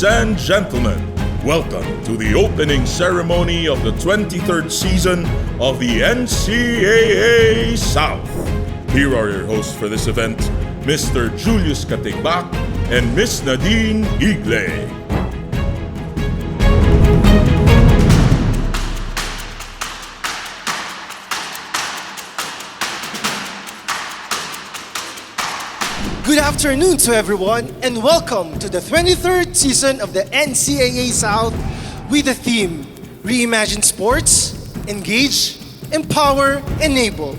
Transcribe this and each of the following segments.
Ladies and gentlemen, welcome to the opening ceremony of the 23rd season of the NCAA South. Here are your hosts for this event, Mr. Julius Katigbak and Miss Nadine Igle. Good afternoon to everyone and welcome to the 23rd season of the NCAA South with the theme Reimagine Sports, Engage, Empower, Enable.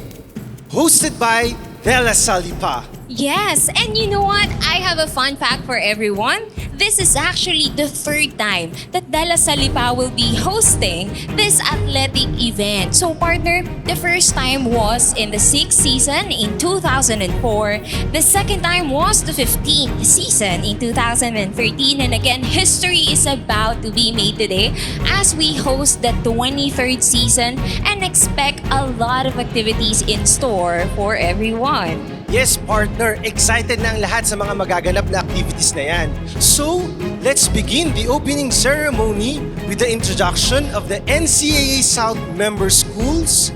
Hosted by Lipa. Yes, and you know what? I have a fun fact for everyone. This is actually the third time that Lipa will be hosting this athletic event. So partner, the first time was in the 6th season in 2004. The second time was the 15th season in 2013. And again, history is about to be made today as we host the 23rd season and expect a lot of activities in store for everyone. Yes, partner, excited na ang lahat sa mga magaganap na activities na yan. So, let's begin the opening ceremony with the introduction of the NCAA South member schools,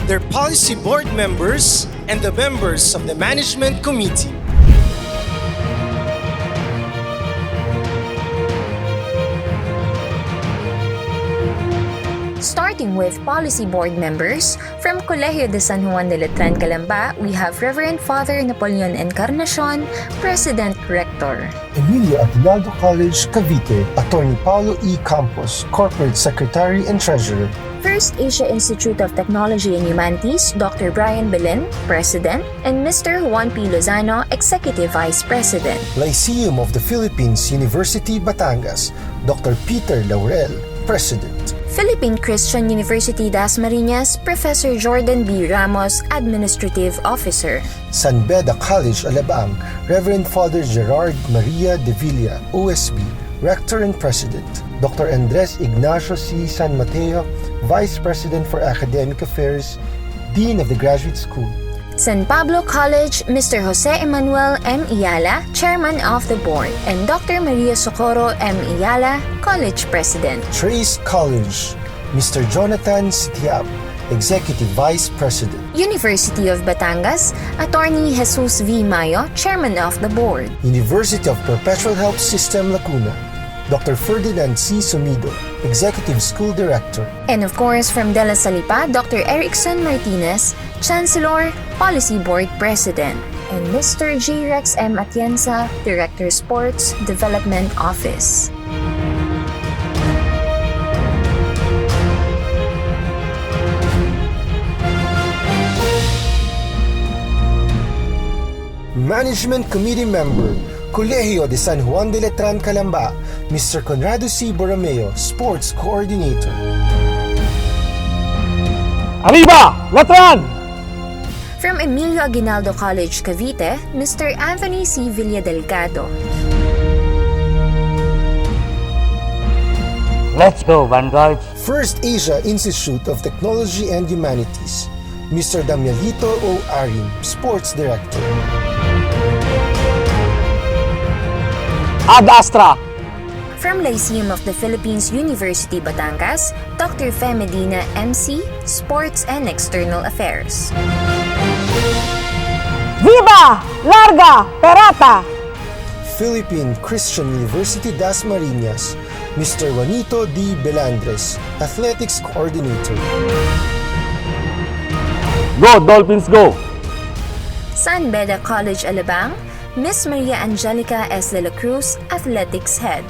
their policy board members, and the members of the management committee. Starting with policy board members, from Colegio de San Juan de Letran, Calamba, we have Reverend Father Napoleon Encarnacion, President Rector. Emilio Aguinaldo College, Cavite, Attorney Paulo E. Campos, Corporate Secretary and Treasurer. First Asia Institute of Technology and Humanities, Dr. Brian Belen, President, and Mr. Juan P. Lozano, Executive Vice President. Lyceum of the Philippines, University, Batangas, Dr. Peter Laurel, President. Philippine Christian University Dasmariñas, Professor Jordan B. Ramos, Administrative Officer. San Beda College, Alabang, Reverend Father Gerard Maria de Villa, OSB, Rector and President. Dr. Andres Ignacio C. San Mateo, Vice President for Academic Affairs, Dean of the Graduate School. San Pablo College, Mr. Jose Emmanuel M. Iyala, Chairman of the Board, and Dr. Maria Socorro M. Iyala, College President. Trace College, Mr. Jonathan Sitiab, Executive Vice President. University of Batangas, Attorney Jesus V. Mayo, Chairman of the Board. University of Perpetual Help System Lacuna, Dr. Ferdinand C. Sumido, Executive School Director. And of course, from De La Salle, Dr. Erickson Martinez, Chancellor, Policy Board President, and Mr. G. Rex M. Atienza, Director Sports Development Office. Management Committee Member, Colegio de San Juan de Letran, Calamba, Mr. Conrado C. Borromeo, Sports Coordinator. Arriba! Letran! From Emilio Aguinaldo College, Cavite, Mr. Anthony C. Villadelgado. Let's go, Vanguard! First Asia Institute of Technology and Humanities, Mr. Damialito O. Arin, Sports Director. Ad Astra! From Lyceum of the Philippines University, Batangas, Dr. Fe Medina, MC, Sports and External Affairs. Viva! Larga! Perata! Philippine Christian University Dasmariñas, Mr. Juanito D. Belandres, Athletics Coordinator. Go, Dolphins, go! San Beda College, Alabang, Miss Maria Angelica S. de la Cruz, Athletics Head.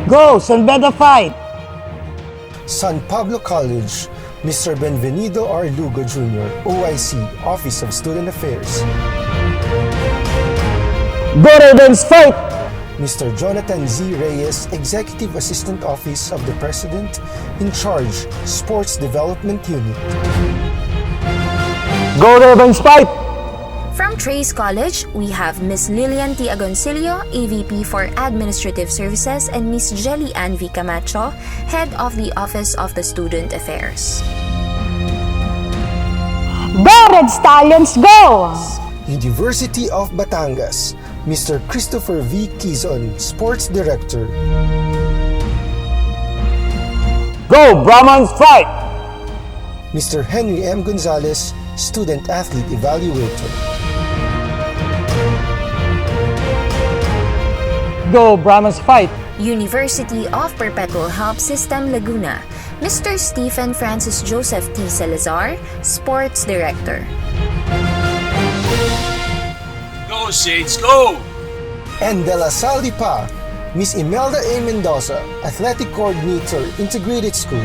Go, San Beda fight! San Pablo College, Mr. Benvenido R. Lugo Jr., OIC, Office of Student Affairs. Go, Ravens fight! Mr. Jonathan Z. Reyes, Executive Assistant Office of the President, in charge, Sports Development Unit. Go, Ravens fight! From Trace College, we have Miss Lilian T. Agoncillo, AVP for Administrative Services, and Miss Jelly Ann V. Camacho, Head of the Office of the Student Affairs. Go, Red Stallions, go! University of Batangas, Mr. Christopher V. Quizon, Sports Director. Go, Brahmans, fight! Mr. Henry M. Gonzalez, Student Athlete Evaluator. Go, Brahmans, fight! University of Perpetual Help System Laguna, Mr. Stephen Francis Joseph T. Salazar, Sports Director. Go, Shades, go! And de la Salle Lipa, Miss Imelda A. Mendoza, Athletic Coordinator, Integrated School.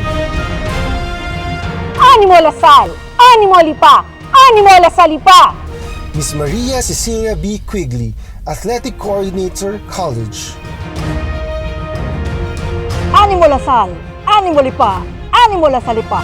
Animo La Salle, Animo Lipa, Animo La Salle Lipa! Miss Maria Cecilia B. Quigley, Athletic Coordinator, College. Animo La Salle, Animo Lipa, Animo La Salle Lipa!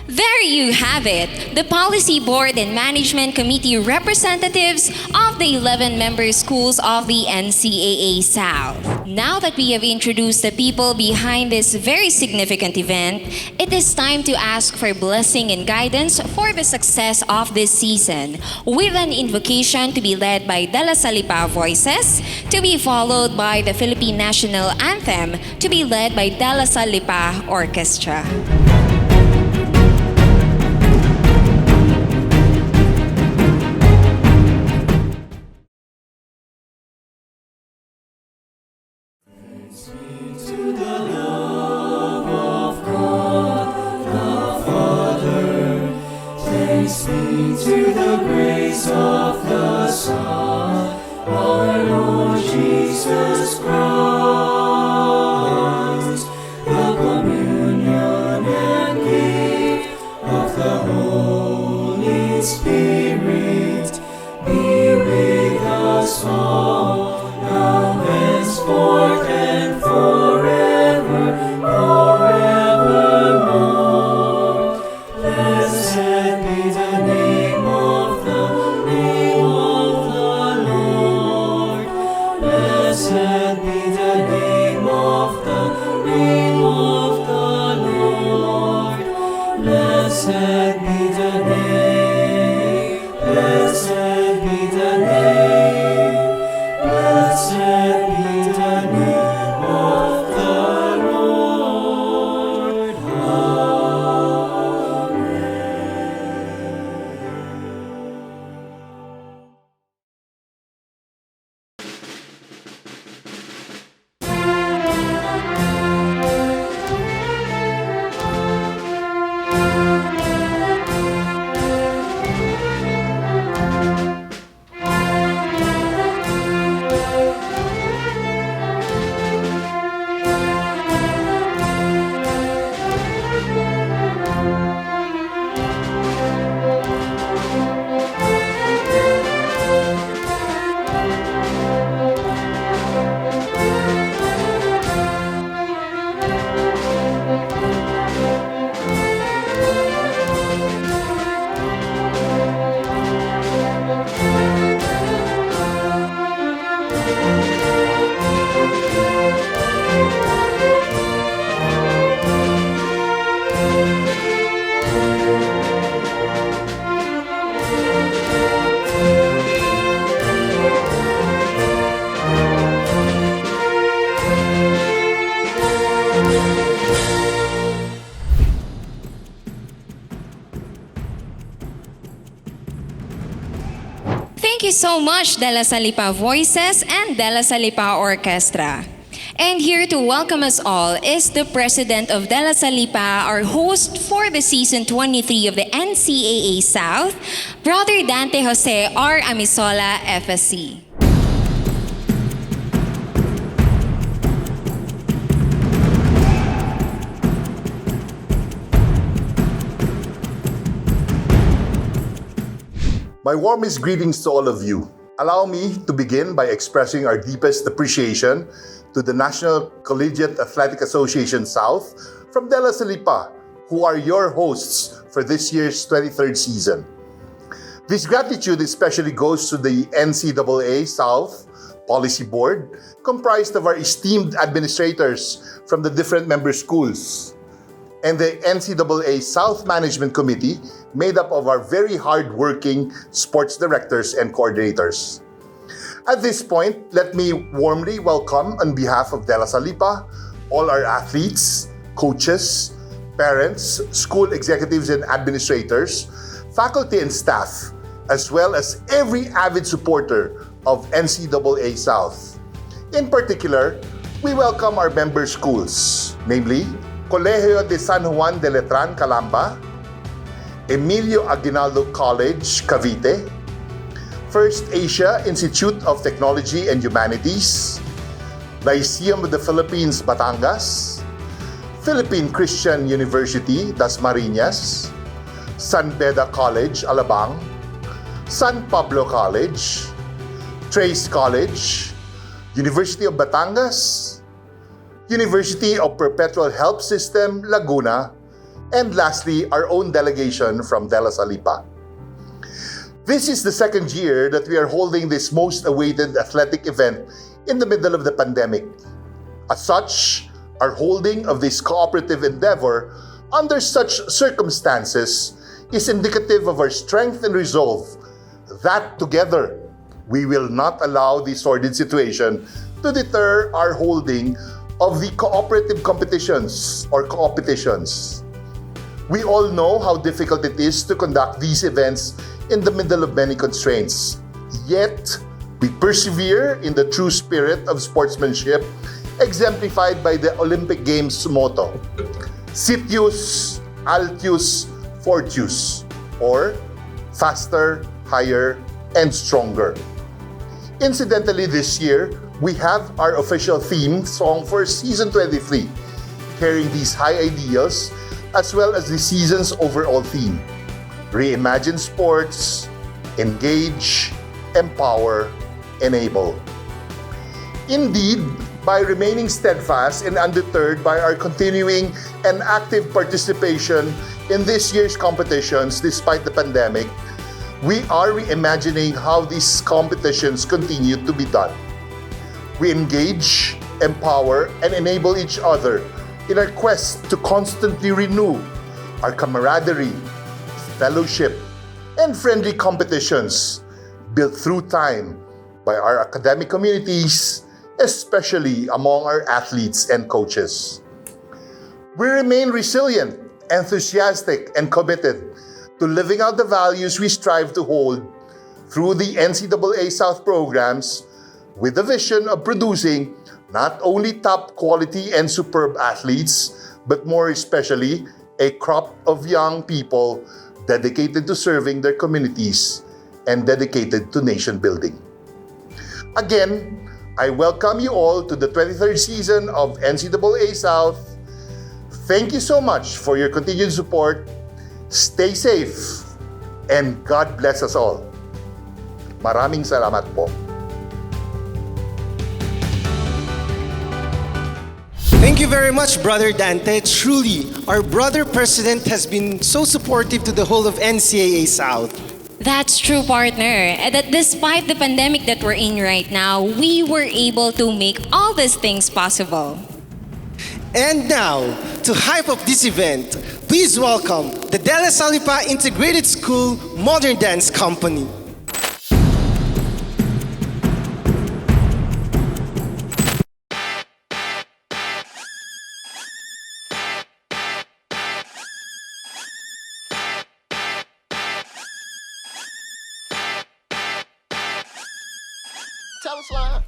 There you have it, the Policy Board and Management Committee representatives of the 11-member schools of the NCAA South. Now that we have introduced the people behind this very significant event, it is time to ask for blessing and guidance for the success of this season, with an invocation to be led by De La Salle Lipa Voices, to be followed by the Philippine National Anthem, to be led by De La Salle Lipa Orchestra. Thank you so much, De La Salle Lipa Voices and De La Salle Lipa Orchestra. And here to welcome us all is the President of De La Salle Lipa, our host for the Season 23 of the NCAA South, Brother Dante Jose R. Amisola, FSC. My warmest greetings to all of you. Allow me to begin by expressing our deepest appreciation to the National Collegiate Athletic Association South from De La Salle Lipa, who are your hosts for this year's 23rd season. This gratitude especially goes to the NCAA South Policy Board, comprised of our esteemed administrators from the different member schools. and the NCAA South Management Committee, made up of our very hard-working sports directors and coordinators. At this point, let me warmly welcome on behalf of De La Salle Lipa, all our athletes, coaches, parents, school executives and administrators, faculty and staff, as well as every avid supporter of NCAA South. In particular, we welcome our member schools, namely Colegio de San Juan de Letran, Calamba, Emilio Aguinaldo College, Cavite, First Asia Institute of Technology and Humanities, Lyceum of the Philippines, Batangas, Philippine Christian University, Dasmariñas, San Beda College, Alabang, San Pablo College, Trace College, University of Batangas, University of Perpetual Help System, Laguna, and lastly, our own delegation from De La Salle Lipa. This is the second year that we are holding this most awaited athletic event in the middle of the pandemic. As such, our holding of this cooperative endeavor under such circumstances is indicative of our strength and resolve that together we will not allow the sordid situation to deter our holding of the cooperative competitions or co-opetitions. We all know how difficult it is to conduct these events in the middle of many constraints. Yet, we persevere in the true spirit of sportsmanship exemplified by the Olympic Games motto, Sitius, Altius, Fortius, or faster, higher, and stronger. Incidentally, this year, we have our official theme song for season 23, carrying these high ideals as well as the season's overall theme. Reimagine sports, engage, empower, enable. Indeed, by remaining steadfast and undeterred by our continuing and active participation in this year's competitions despite the pandemic, we are reimagining how these competitions continue to be done. We engage, empower, and enable each other in our quest to constantly renew our camaraderie, fellowship, and friendly competitions built through time by our academic communities, especially among our athletes and coaches. We remain resilient, enthusiastic, and committed to living out the values we strive to hold through the NCAA South programs with the vision of producing not only top quality and superb athletes, but more especially a crop of young people dedicated to serving their communities and dedicated to nation building. Again, I welcome you all to the 23rd season of NCAA South. Thank you so much for your continued support. Stay safe and God bless us all. Maraming salamat po. Thank you very much, Brother Dante. Truly, our brother president has been so supportive to the whole of NCAA South. That's true, partner. And that despite the pandemic that we're in right now, we were able to make all these things possible. And now, to hype up this event, please welcome the De La Salle Lipa Integrated School Modern Dance Company.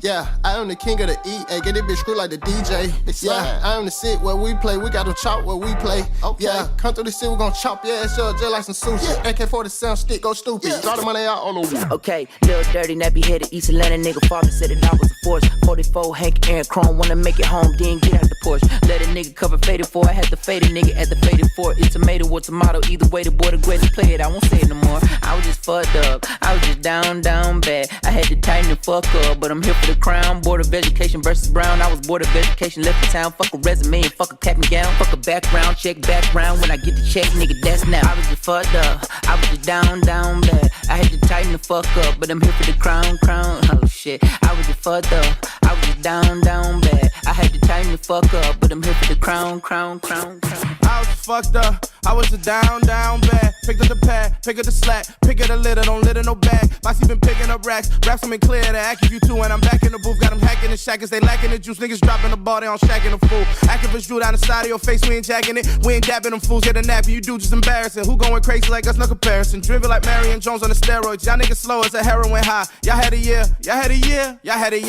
Yeah, I am the king of the E. Hey, get this bitch screwed like the DJ. Yeah, I am the sit where we play. We got them chop where we play. Okay. Yeah, come through the city, we gon' chop your ass up just like some sushi. Yeah. AK-47 stick, go stupid. Draw the money out on the Okay, little dirty, nappy headed East Atlanta nigga. Father said it all was a force. 44, Hank, Aaron, Chrome, wanna make it home, then get out the Porsche. Let a nigga cover faded for. I had to fade a nigga at the faded for. It's tomato or tomato, either way the boy the greatest play it. I won't say it no more. I was just fucked up. I was just down bad. I had to tighten the fuck up, but I'm here for the crown. Board of Education versus Brown. I was board of education, left the town. Fuck a resume and fuck a cap and gown. Fuck a background, check background. When I get the check, nigga, that's now. I was just fucked up. I was just down bad. I had to tighten the fuck up, but I'm here for the crown. Oh shit. I was just fucked up. I was was just down, down bad. I had to tighten the fuck up, but I'm here for the crown, crown, crown, crown. I was fucked up, I was just down, down bad. Picked up the pad, pick up the slack, pick up the litter, don't litter no bag. Bossy been picking up racks, raps them in clear to act you too. And I'm back in the booth, got them hacking the shackers, they lacking the juice. Niggas dropping the ball, they on shacking the fool. Activists drew down the side of your face, we ain't jacking it. We ain't dabbing them fools, get a nap, you do just embarrassing. Who going crazy like us, no comparison. Driven like Marion Jones on the steroids, y'all niggas slow as a heroin high. Y'all had a year,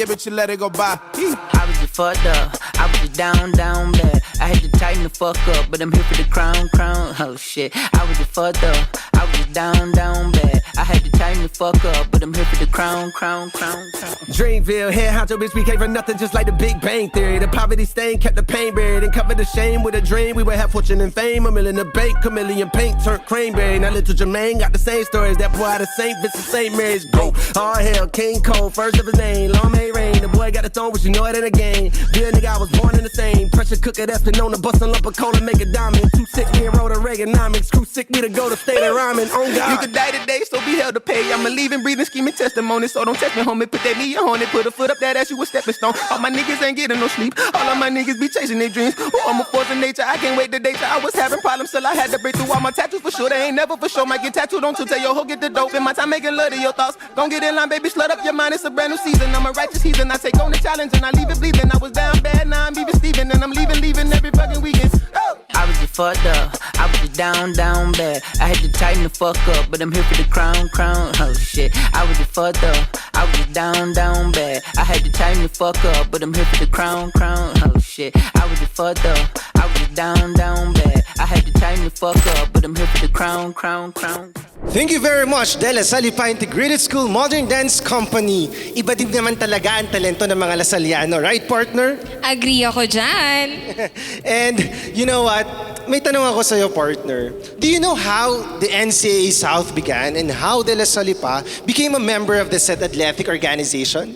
but you let it go by. I was just fucked up, I was just down, down bad. I had to tighten the fuck up, but I'm here for the crown, crown. Oh shit, I was just fucked up, I was just down, down bad. I had to tighten the fuck up, but I'm here for the crown, crown, crown, crown. Dreamville, head honcho, bitch, we came from nothing just like the Big Bang Theory. The poverty stain kept the pain buried and covered the shame with a dream. We would have fortune and fame, a million in the bank, chameleon paint turned cranberry. Now little Jermaine got the same stories, that boy out of St. Vincent, St. Mary's, go. All hell, King Cole, first of his name, long may rain. The boy got the throne, but you know it ain't a game. Real nigga, I was born in the same. Pressure cooker that's been known to bust a lump of coal and make a diamond. 2-6, me and wrote a Reaganomics. Crew sick, me to go to state of rhyming, on God. You could die today, so be held to pay. I'm a living, breathing, scheming testimony, so don't test me, homie. Put that knee on it, put a foot up that ass, you a stepping stone. All my niggas ain't getting no sleep. All of my niggas be chasing their dreams. Oh, I'm a force of nature, I can't wait the day till I was having problems till I had to break through all my tattoos for sure. They ain't never for sure. Might get tattooed on to tell your hoe get the dope. Spend my time making love to your thoughts. Don't get in line, baby, slut up your mind. It's a brand new season. I'm a righteous heathen. I take on the challenge and I leave it bleeding. I was down bad, now I'm even Steven, and I'm leaving every fucking weekend. Oh. I was just fucked up, I was just down, down bad. I had to tighten the fuck up, but I'm here for the crown, crown. Oh shit, I was just fucked up, I was just down, down bad. I had to tighten the fuck up, but I'm here for the crown, crown. Oh shit, I was just fucked up, I was just down, down bad. I had to tighten the fuck up, but I'm here for the crown, crown, crown. Thank you very much, Dela Salipa Integrated School Modern Dance Company. Iba din naman talaga ang talento ng mga Lasaliano, right partner? Agree ako dyan. And you know what? May tanong ako sa'yo, partner. Do you know how the NCAA South began and how Dela Salipa became a member of the said athletic organization?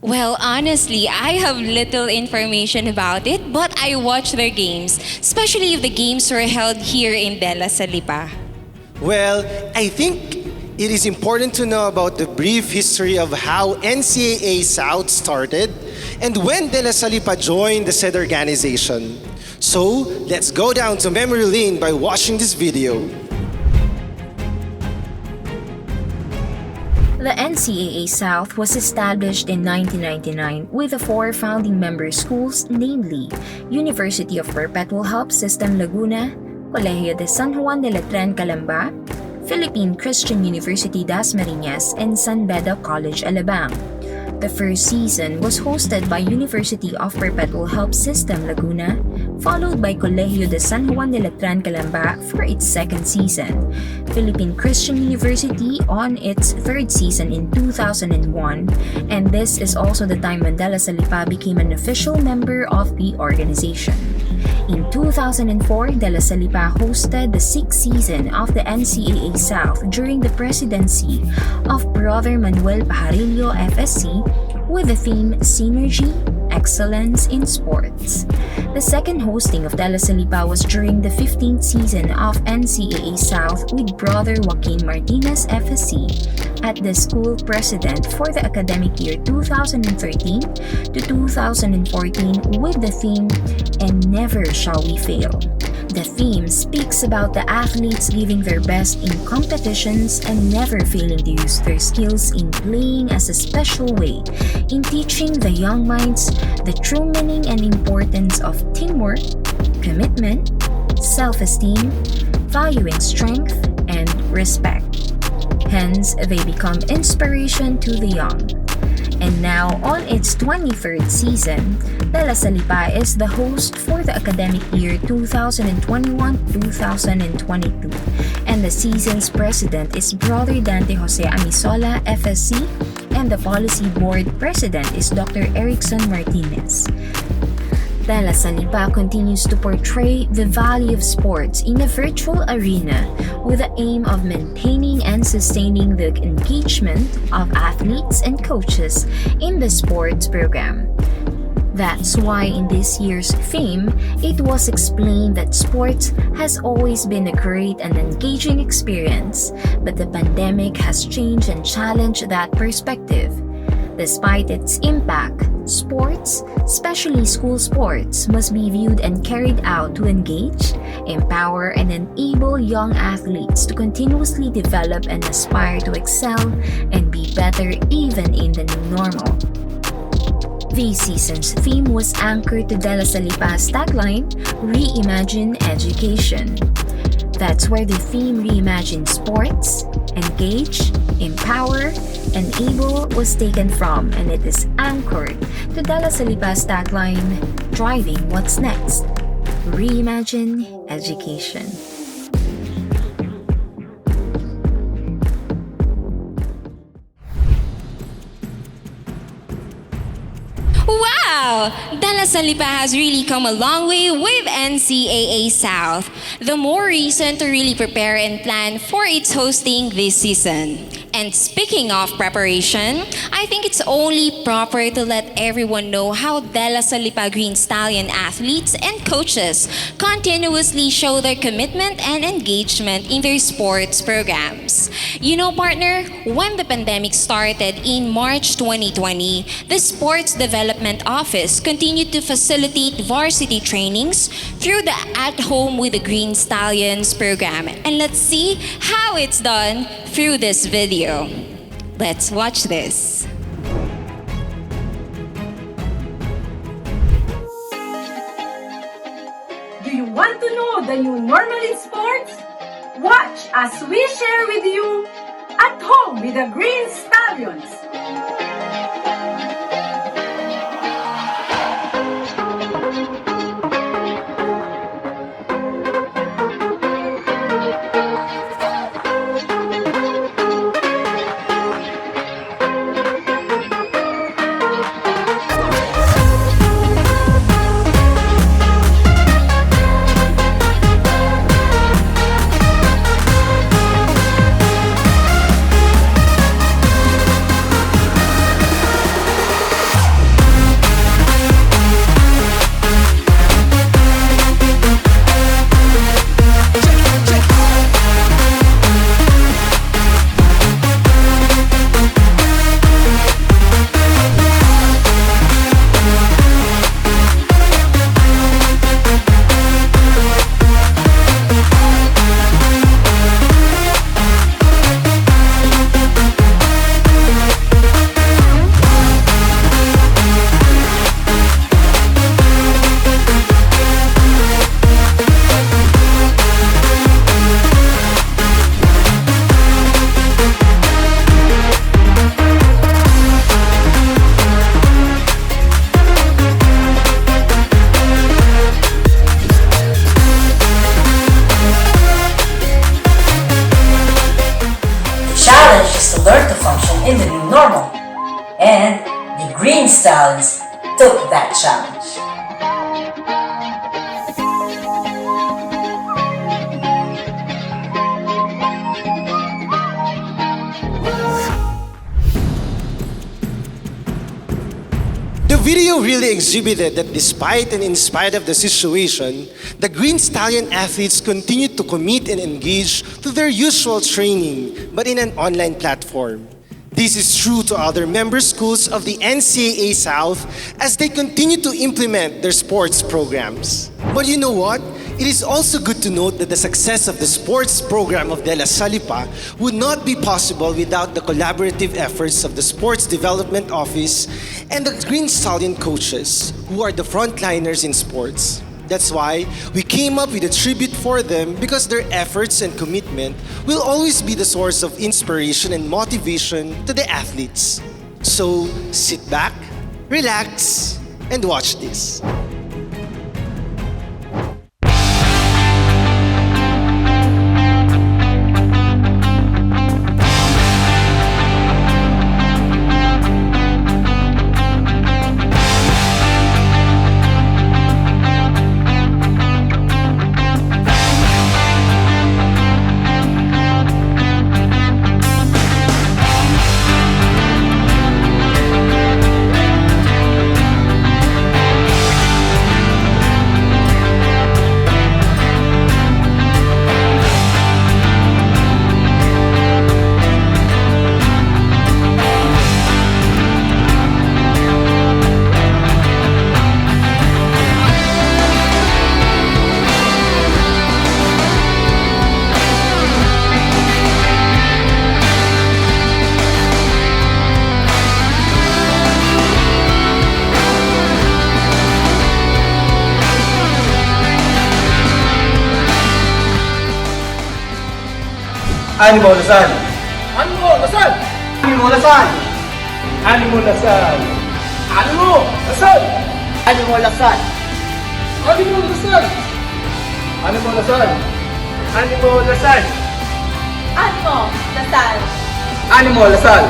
Well, honestly, I have little information about it, but I watch their games, especially if the games were held here in Dela Salipa. Well, I think it is important to know about the brief history of how NCAA South started and when Dela Salipa joined the said organization. So, let's go down to memory lane by watching this video. The NCAA South was established in 1999 with the 4 founding member schools, namely University of Perpetual Help System Laguna, Colegio de San Juan de Letran Calamba, Philippine Christian University Dasmariñas, and San Beda College Alabang. The first season was hosted by University of Perpetual Help System Laguna, followed by Colegio de San Juan de Letran Calamba for its second season, Philippine Christian University on its third season in 2001, and this is also the time when Dela Salipa became an official member of the organization. In 2004, Dela Salipa hosted the 6th season of the NCAA South during the presidency of Brother Manuel Pajarillo FSC with the theme Synergy, Excellence in Sports. The second hosting of Dela Salipa was during the 15th season of NCAA South with Brother Joaquin Martinez FSC at the school president for the academic year 2013 to 2014 with the theme And Never Shall We Fail. The theme speaks about the athletes giving their best in competitions and never failing to use their skills in playing as a special way in teaching the young minds the true meaning and importance of teamwork, commitment, self-esteem, valuing strength, and respect. Hence, they become inspiration to the young. And now, on its 23rd season, Dela Salipa is the host for the academic year 2021-2022, and the season's president is Brother Dante Jose Amisola, FSC, and the policy board president is Dr. Erickson Martinez. Dela Salipa continues to portray the value of sports in a virtual arena with the aim of maintaining and sustaining the engagement of athletes and coaches in the sports program. That's why in this year's theme, it was explained that sports has always been a great and engaging experience, but the pandemic has changed and challenged that perspective. Despite its impact, Sports, especially school sports, must be viewed and carried out to engage, empower, and enable young athletes to continuously develop and aspire to excel and be better even in the new normal. This season's theme was anchored to De La Salipa's tagline, Reimagine Education. That's where the theme Reimagine Sports, Engage, Empower, Enable was taken from, and it is anchored to De La Salipa's tagline, Driving What's Next, Reimagine Education. Wow! De La Salipa has really come a long way with NCAA South. The more reason to really prepare and plan for its hosting this season. And speaking of preparation, I think it's only proper to let everyone know how De La Salipa Green Stallion athletes and coaches continuously show their commitment and engagement in their sports programs. You know, partner, when the pandemic started in March 2020, the Sports Development Office continued to facilitate varsity trainings through the At Home with the Green Stallions program. And let's see how it's done through this video. Let's watch this. Do you want to know the new normal in sports? Watch as we share with you At Home with the Green Stallions. learn to function in the new normal. And the Green Stallions took that challenge. The video really exhibited that despite and in spite of the situation, the Green Stallion athletes continued to commit and engage to their usual training, but in an online platform. This is true to other member schools of the NCAA South as they continue to implement their sports programs. But you know what? It is also good to note that the success of the sports program of De La Salipa would not be possible without the collaborative efforts of the Sports Development Office and the Green Stallion coaches, who are the frontliners in sports. That's why we came up with a tribute for them, because their efforts and commitment will always be the source of inspiration and motivation to the athletes. So sit back, relax, and watch this. Animo Lasal. Animo Lasal. Animo Lasal. Animo Lasal. Animo Lasal. Animo Lasal. Animo Lasal. Animo Lasal. Animo Lasal. Animo Lasal.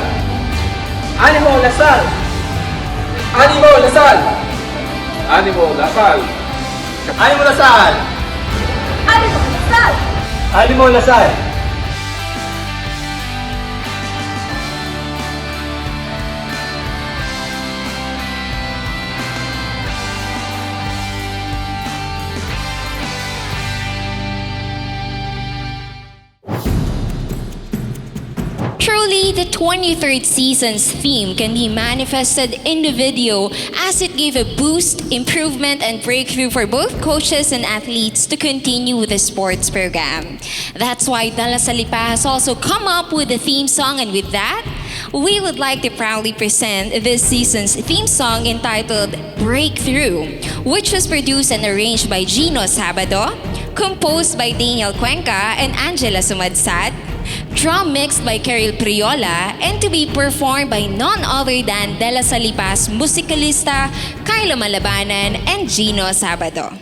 Animo Lasal. Animo Lasal. Animo Lasal. Animo Lasal. Animo Lasal. Animo Lasal. Animo Lasal. Truly, the 23rd season's theme can be manifested in the video as it gave a boost, improvement, and breakthrough for both coaches and athletes to continue with the sports program. That's why Dala sa Lipa has also come up with a theme song, and with that, we would like to proudly present this season's theme song entitled Breakthrough, which was produced and arranged by Gino Sabado, composed by Daniel Cuenca and Angela Sumadsat, drum mixed by Keril Priola, and to be performed by none other than Dela Salipas musicalista Kylo Malabanan and Gino Sabado.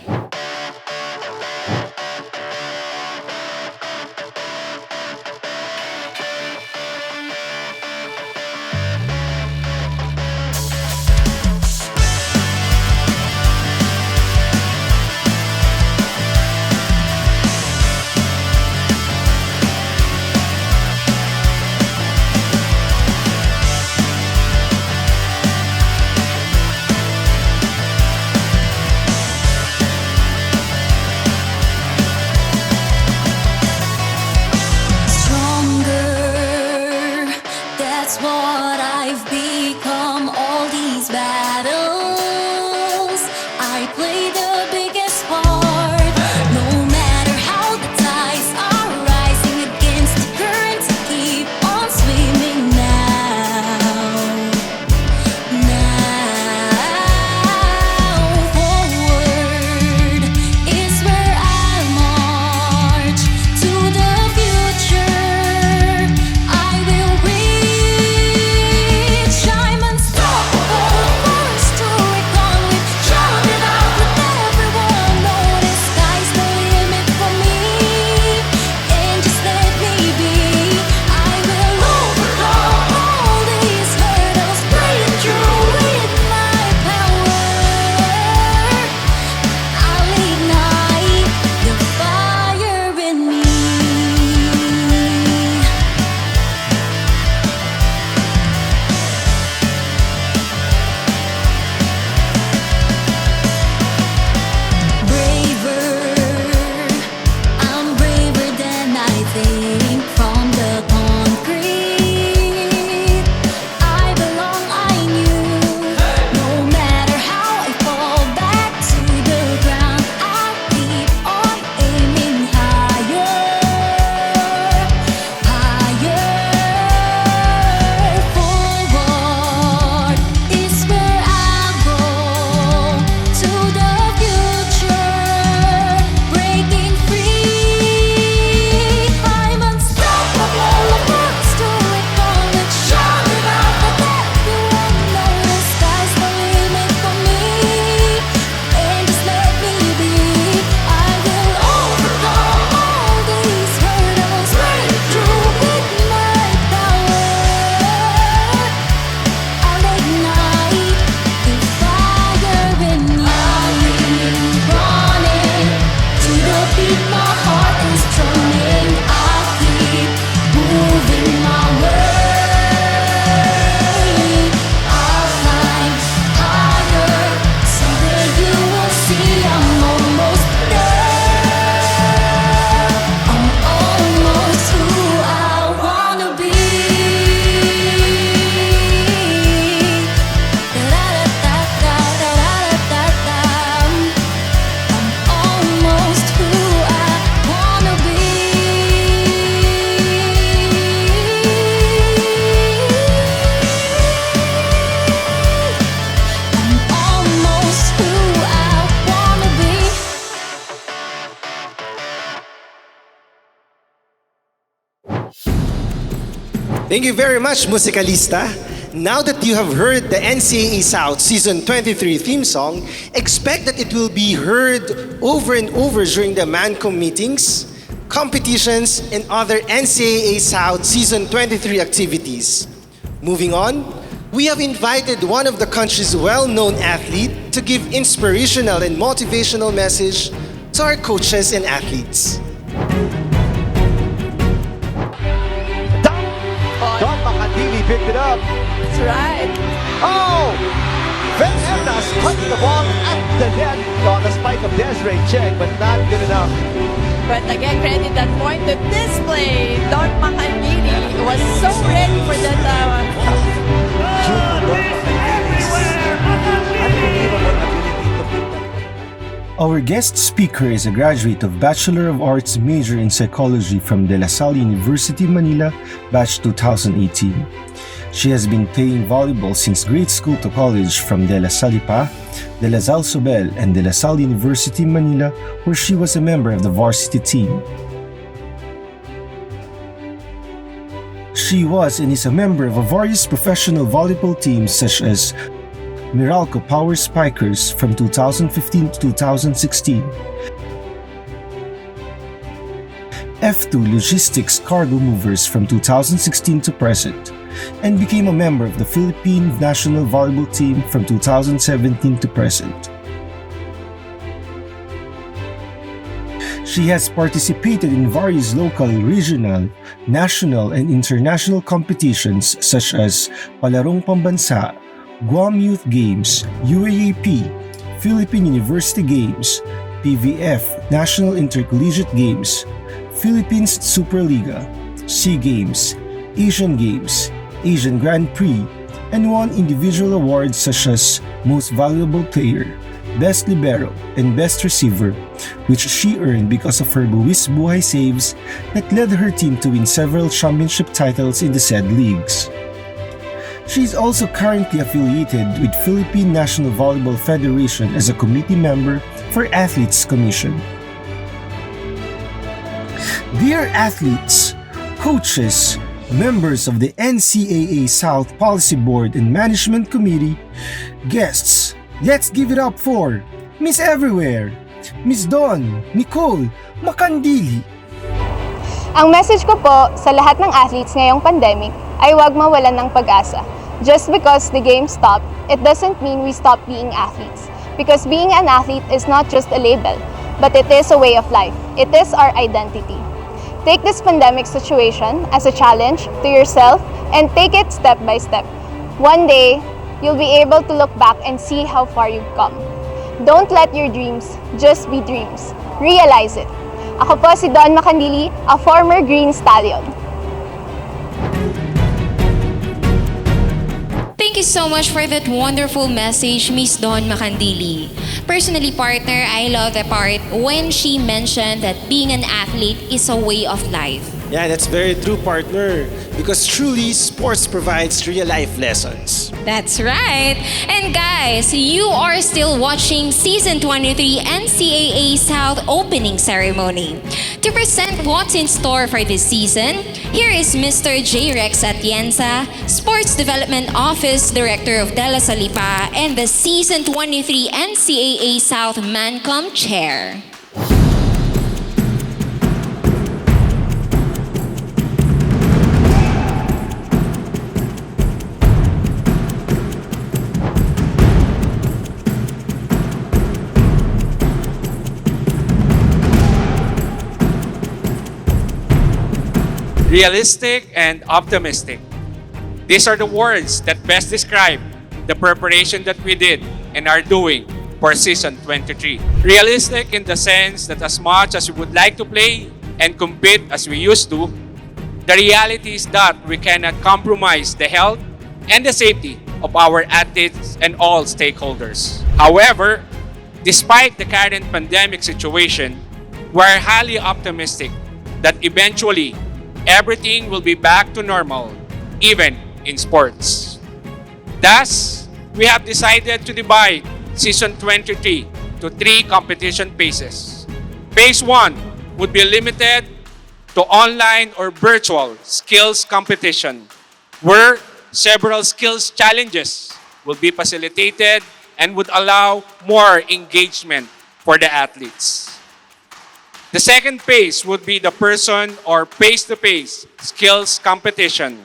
Thank you very much, Musicalista. Now that you have heard the NCAA South Season 23 theme song, expect that it will be heard over and over during the MANCOM meetings, competitions, and other NCAA South Season 23 activities. Moving on, we have invited one of the country's well-known athlete to give inspirational and motivational message to our coaches and athletes. Don Makandili picked it up. That's right. Oh! Venetas punched the ball at the net on the spike of Desiree Check, but not good enough. But again, credit that point to display. Don Makandili was so ready for that. Our guest speaker is a graduate of Bachelor of Arts major in Psychology from De La Salle University, Manila, batch 2018. She has been playing volleyball since grade school to college from De La Salle Lipa, De La Salle Sobel, and De La Salle University, Manila, where she was a member of the varsity team. She was and is a member of various professional volleyball teams such as Meralco Power Spikers from 2015 to 2016, F2 Logistics Cargo Movers from 2016 to present, and became a member of the Philippine National Volleyball Team from 2017 to present. She has participated in various local, regional, national, and international competitions such as Palarong Pambansa, Guam Youth Games, UAAP, Philippine University Games, PVF National Intercollegiate Games, Philippines Superliga, SEA Games, Asian Games, Asian Grand Prix, and won individual awards such as Most Valuable Player, Best Libero, and Best Receiver, which she earned because of her buwis buhay saves that led her team to win several championship titles in the said leagues. She is also currently affiliated with Philippine National Volleyball Federation as a committee member for Athletes Commission. Dear athletes, coaches, members of the NCAA South Policy Board and Management Committee, guests, let's give it up for Miss Everywhere, Miss Dawn Nicole Makandili. Ang message ko po sa lahat ng athletes ngayong pandemic ay huwag mawalan ng pag-asa. Just because the game stopped, it doesn't mean we stop being athletes. Because being an athlete is not just a label, but it is a way of life. It is our identity. Take this pandemic situation as a challenge to yourself and take it step by step. One day, you'll be able to look back and see how far you've come. Don't let your dreams just be dreams. Realize it. Ako po si Don Makandili, a former Green Stallion. Thank you so much for that wonderful message, Miss Dawn Makandili. Personally, partner, I love the part when she mentioned that being an athlete is a way of life. Yeah, that's very true, partner. Because truly, sports provides real-life lessons. That's right. And guys, you are still watching Season 23 NCAA South opening ceremony. To present what's in store for this season, here is Mr. J. Rex Atienza, Sports Development Office Director of De La Salle Lipa, and the Season 23 NCAA South MANCOM Chair. Realistic and optimistic. These are the words that best describe the preparation that we did and are doing for Season 23. Realistic in the sense that as much as we would like to play and compete as we used to, the reality is that we cannot compromise the health and the safety of our athletes and all stakeholders. However, despite the current pandemic situation, we are highly optimistic that eventually everything will be back to normal, even in sports. Thus, we have decided to divide Season 23 to 3 competition phases. Phase 1 would be limited to online or virtual skills competition where several skills challenges will be facilitated and would allow more engagement for the athletes. The second phase would be the person or face-to-face skills competition,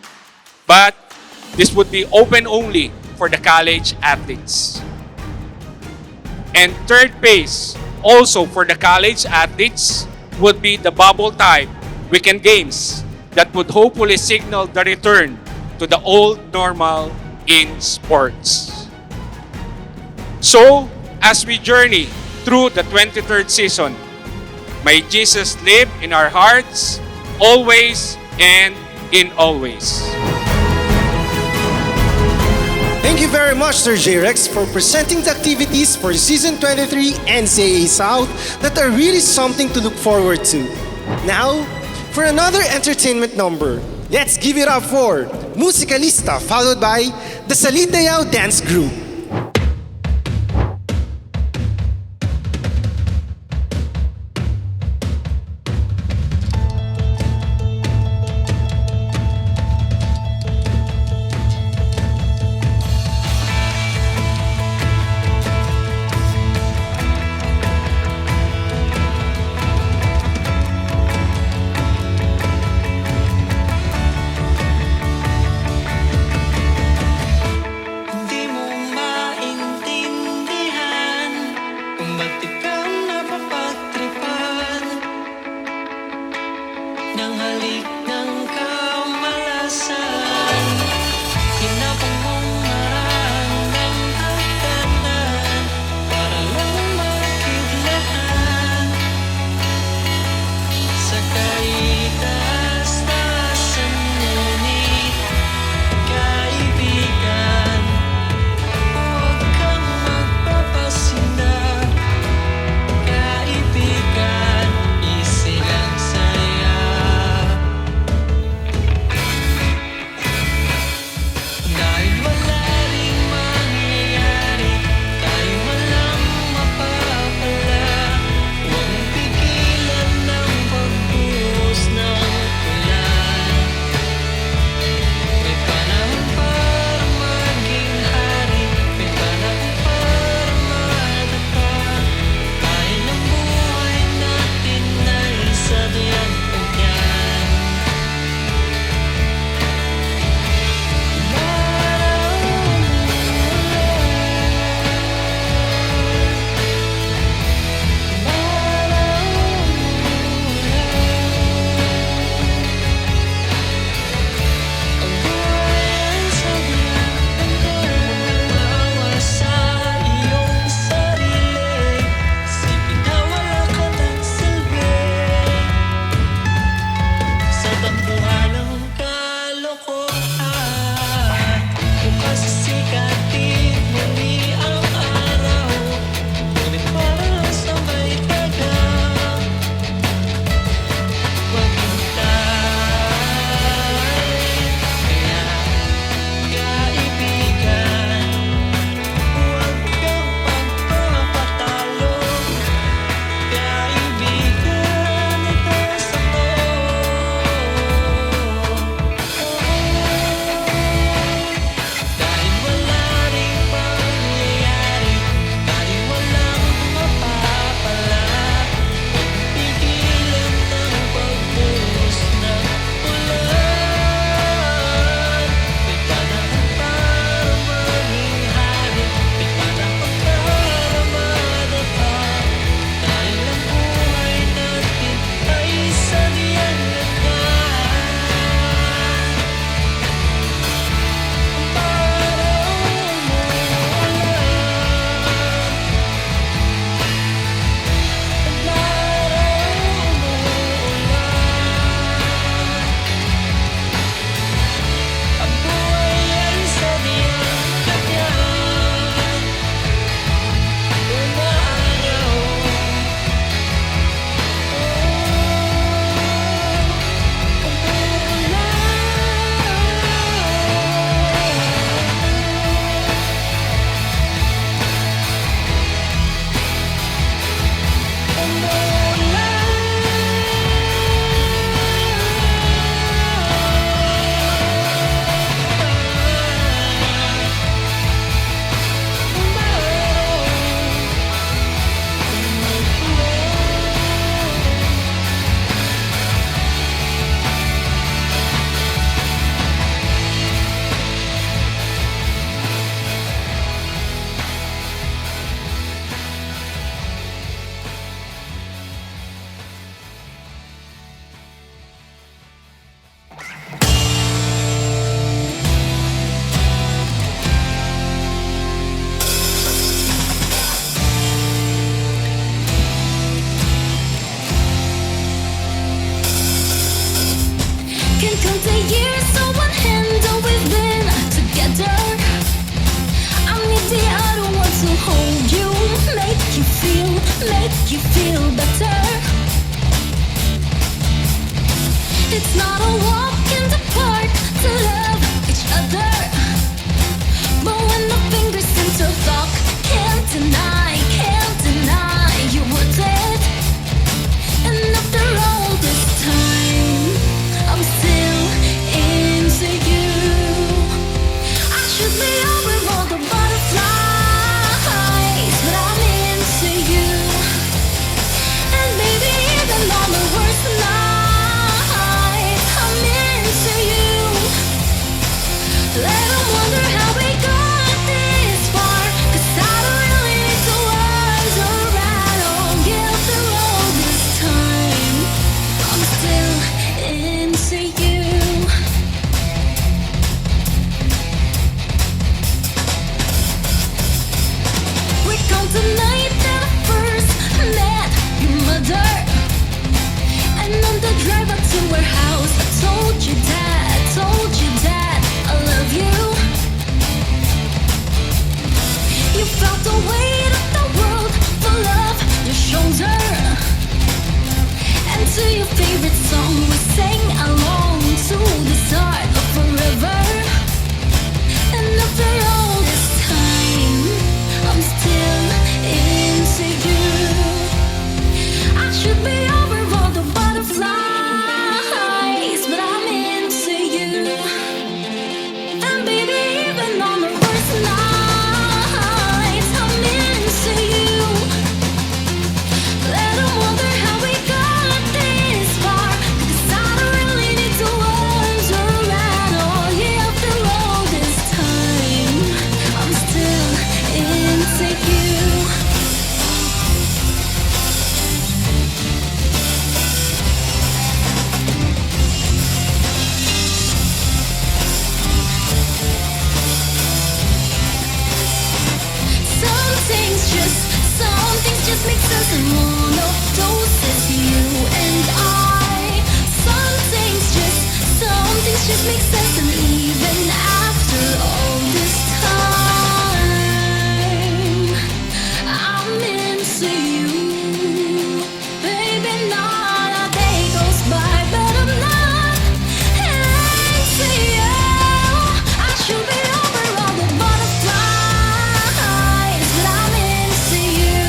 but this would be open only for the college athletes. And third phase, also for the college athletes, would be the bubble type weekend games that would hopefully signal the return to the old normal in sports. So, as we journey through the 23rd season, may Jesus live in our hearts, always and in always. Thank you very much, Sir J-Rex, for presenting the activities for Season 23 NCAA South that are really something to look forward to. Now, for another entertainment number, let's give it up for Musicalista, followed by the Salindayao Dance Group. Di mo make you feel better. It's not a walk in the park to love each other. But when the fingers seem to talk, can't deny you were dead. And after all this time, I'm still into you. I should be over all the butterflies, but I'm into you. And maybe even on the worst nights, I'm into you. Let them wonder how we got this far, 'cause I don't really need to wonder at all. Yeah, after all this time, I'm still into you. Recall the night that I first met your mother, and on the drive up to her house, I told you that I love you. You felt the weight of the world full of your shoulder, and to your favorite song we sang along to the start of forever. And after all this time, I'm still into you. I should be over all the butterflies, but I'm into you. And baby, even on the worst nights, I'm into you. Let them wonder how we got this far, 'cause I don't really need to wonder at all. Yeah, after all this time, I'm still into you. Some things just make sense in one of those is you and I. Some things just make sense, and even after all this time, I'm into you. Baby, not a day goes by, but I'm not into you. I should be over all the butterflies, but I'm into you.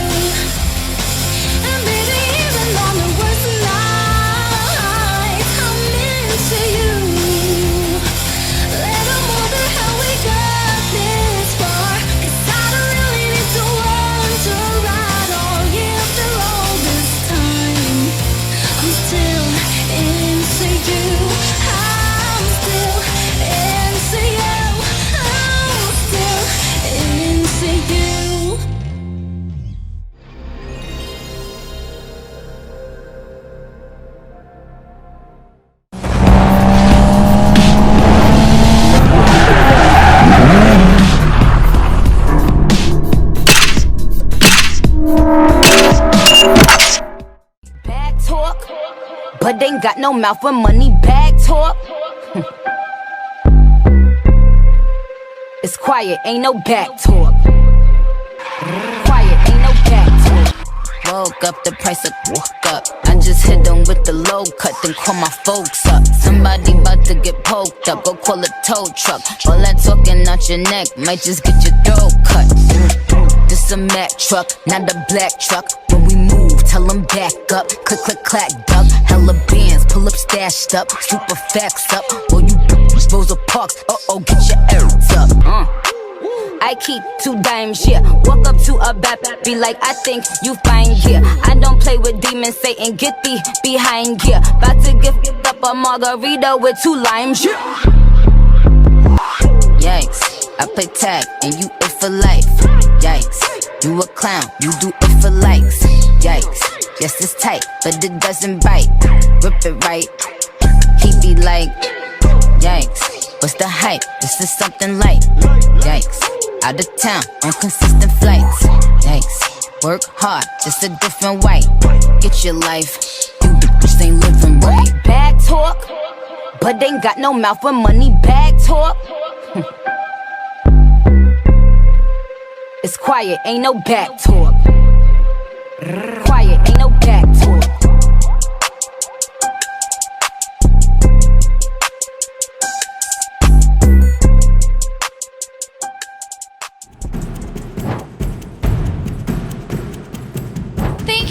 And baby, even on the worst nights, I'm into you. Let them wonder how we got this far, 'cause I don't really need to wonder at all. Yeah, after all this time, I'm still into you. I'm still into you. I'm still into you. Bag talk, but ain't got no mouth for money. Bag talk. It's quiet, ain't no back talk. Quiet, ain't no back talk. Woke up, the price of woke up. I just hit them with the low cut, then call my folks up. Somebody about to get poked up, go call a tow truck. All that talking out your neck might just get your throat cut. This a Mack truck, not a black truck. When we move, tell them back up. Click, click, clack, duck. Hella bands, pull up, stashed up. Super facts up. Or you Rosa Parks, get your errands up. I keep 2 dimes, yeah. Walk up to a bap, be like, I think you fine, yeah. I don't play with demons, Satan, get thee behind, yeah. About to gift up a margarita with 2 limes, yeah. Yikes, I play tag and you it for life. Yikes, you a clown, you do it for likes. Yikes, yes it's tight, but it doesn't bite. Rip it right, he be like, yikes, what's the hype? This is something light. Yikes, out of town on consistent flights. Yikes, work hard, just a different way. Get your life, you bitches ain't living right. Bag talk, but ain't got no mouth for money. Bag talk. It's quiet, ain't no back talk. Quiet.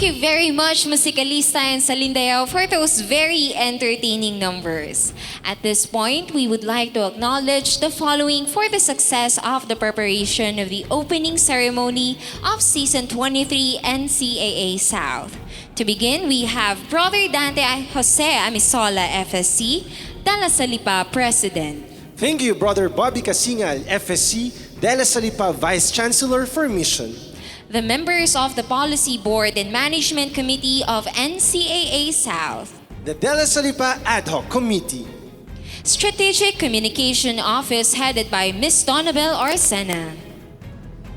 you very much, Musicalista and Salindao, for those very entertaining numbers. At this point, we would like to acknowledge the following for the success of the preparation of the opening ceremony of Season 23 NCAA South. To begin, we have Brother Dante Jose Amisola, FSC, Dala Lipa President. Thank you, Brother Bobby Casingal, FSC, Dela Lipa Vice Chancellor for Mission. The members of the Policy Board and Management Committee of NCAA South. The Dela Lipa Ad Hoc Committee. Strategic Communication Office headed by Ms. Donabel Arsena.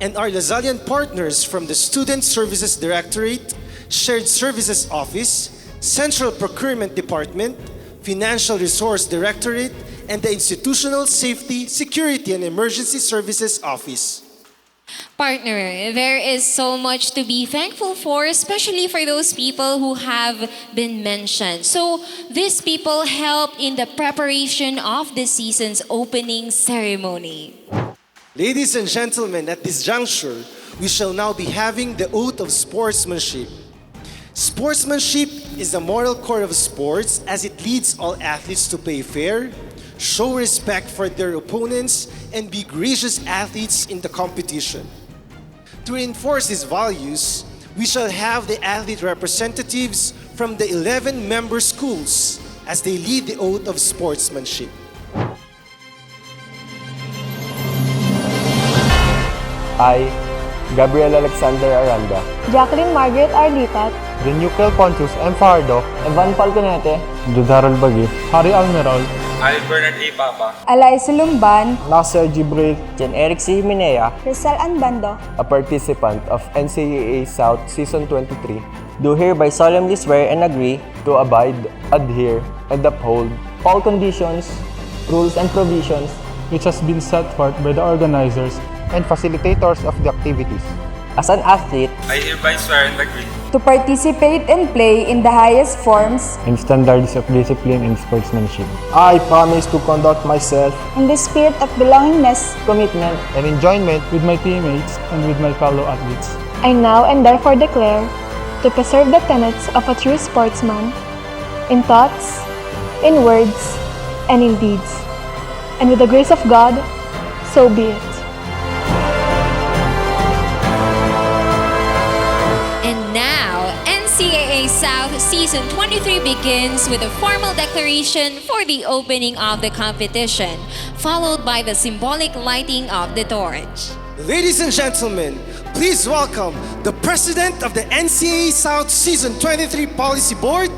And our Lasallian partners from the Student Services Directorate, Shared Services Office, Central Procurement Department, Financial Resource Directorate, and the Institutional Safety, Security, and Emergency Services Office. Partner, there is so much to be thankful for, especially for those people who have been mentioned. So, these people help in the preparation of the season's opening ceremony. Ladies and gentlemen, at this juncture, we shall now be having the oath of sportsmanship. Sportsmanship is the moral core of sports as it leads all athletes to play fair, show respect for their opponents, and be gracious athletes in the competition. To reinforce these values, we shall have the athlete representatives from the 11 member schools as they lead the oath of sportsmanship. I, Gabriel Alexander Aranda, Jacqueline Margaret Arlipat, Renucel Pontius M. Fardo, Evan Falconete, Judarol Bagif, Harry Almeral, Ali Bernard A. Papa, Alaisa Lumban, Nasser Jibril, Jan Eric C. Minea, Rizal Anbando, a participant of NCAA South Season 23, do hereby solemnly swear and agree to abide, adhere, and uphold all conditions, rules, and provisions which has been set forth by the organizers and facilitators of the activities. as an athlete, I hereby swear and agree to participate and play in the highest forms and standards of discipline and sportsmanship. I promise to conduct myself in the spirit of belongingness, commitment, and enjoyment with my teammates and with my fellow athletes. I now and therefore declare to preserve the tenets of a true sportsman in thoughts, in words, and in deeds. And with the grace of God, so be it. And now, NCAA South Season 23 begins with a formal declaration for the opening of the competition, followed by the symbolic lighting of the torch. Ladies and gentlemen, please welcome the President of the NCAA South Season 23 Policy Board,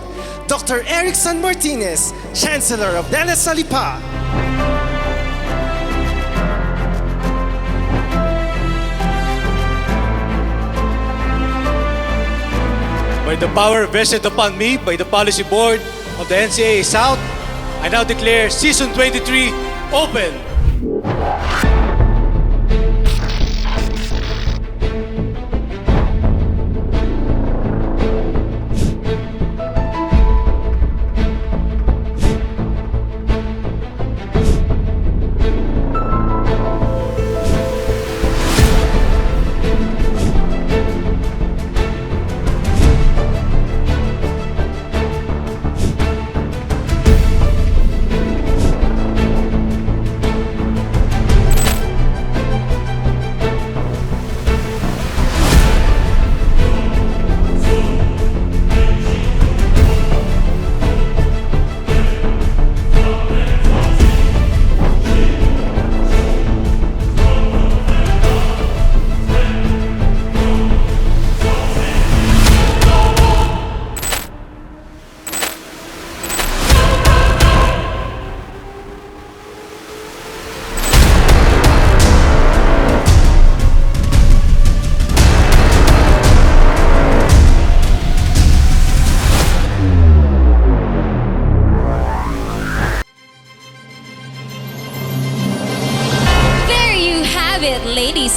Dr. Erickson Martinez, Chancellor of Dela Lipa. By the power vested upon me by the Policy Board of the NCAA South, I now declare Season 23 open.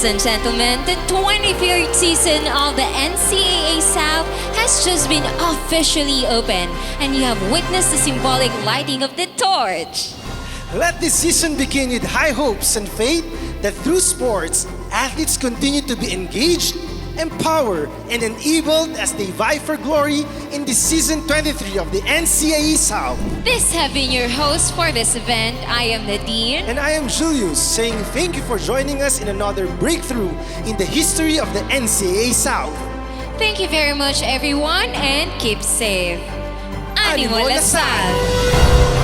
Ladies and gentlemen, the 23rd season of the NCAA South has just been officially opened, and you have witnessed the symbolic lighting of the torch. Let this season begin with high hopes and faith that through sports, athletes continue to be engaged, empowered, and enabled as they vie for glory in the season 23 of the NCAA South. This have been your host for this event. I am Nadine. And I am Julius, saying thank you for joining us in another breakthrough in the history of the NCAA South. Thank you very much, everyone, and keep safe. Animo Animo Lasal!